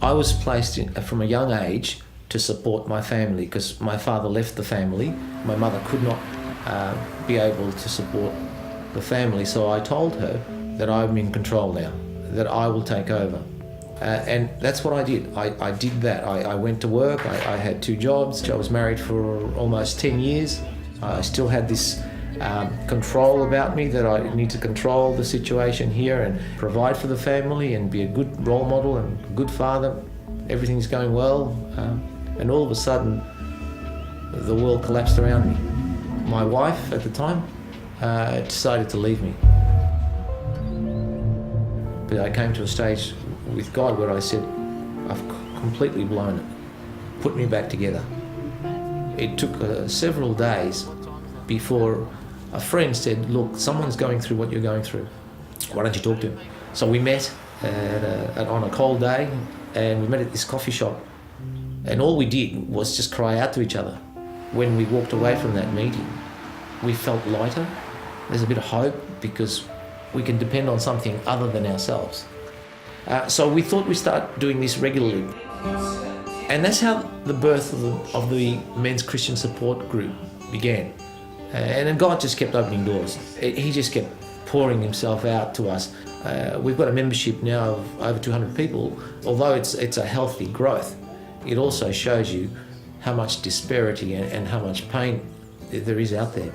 I was placed in, from a young age to support my family because my father left the family. My mother could not be able to support the family, so I told her that I'm in control now, that I will take over. And that's what I did. I did that. I went to work. I had 2 jobs. I was married for almost 10 years. I still had this control about me that I need to control the situation here and provide for the family and be a good role model and a good father. Everything's going well. And all of a sudden, the world collapsed around me. My wife at the time decided to leave me. But I came to a stage with God where I said, I've completely blown it. Put me back together. It took several days before a friend said, look, someone's going through what you're going through. Why don't you talk to him? So we met on a cold day, and we met at this coffee shop. And all we did was just cry out to each other. When we walked away from that meeting, we felt lighter. There's a bit of hope because we can depend on something other than ourselves. So we thought we'd start doing this regularly. And that's how the birth of the Men's Christian Support Group began. And then God just kept opening doors. He just kept pouring himself out to us. We've got a membership now of over 200 people. Although it's a healthy growth, it also shows you how much disparity and how much pain there is out there.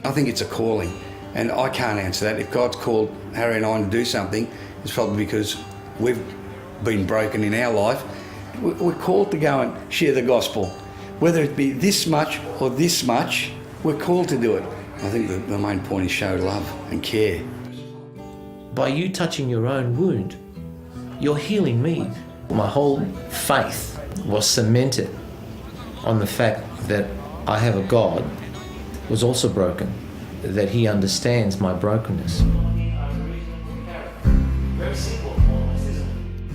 I think it's a calling, and I can't answer that. If God's called Harry and I to do something, it's probably because we've been broken in our life. We're called to go and share the gospel. Whether it be this much or this much, we're called to do it. I think the main point is show love and care. By you touching your own wound, you're healing me. My whole faith was cemented on the fact that I have a God who's also broken, that he understands my brokenness.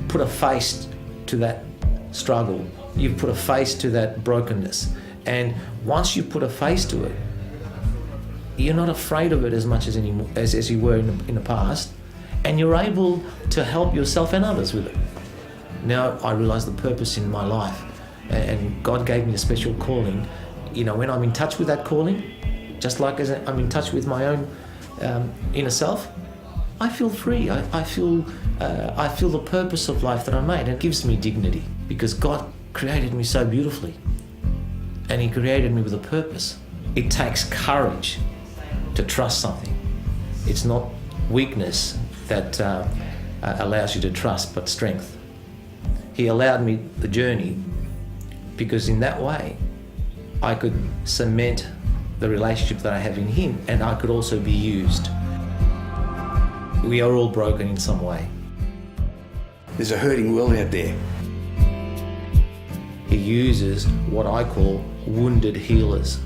Put a face to that struggle. You've put a face to that brokenness. And once you put a face to it, you're not afraid of it as much as you were in the past, and you're able to help yourself and others with it. Now I realise the purpose in my life, and God gave me a special calling. You know, when I'm in touch with that calling, just like as I'm in touch with my own inner self, I feel free. I feel the purpose of life that I made, and it gives me dignity because God created me so beautifully, and he created me with a purpose. It takes courage to trust something. It's not weakness that allows you to trust, but strength. He allowed me the journey because in that way I could cement the relationship that I have in him, and I could also be used. We are all broken in some way. There's a hurting world out there. He uses what I call wounded healers.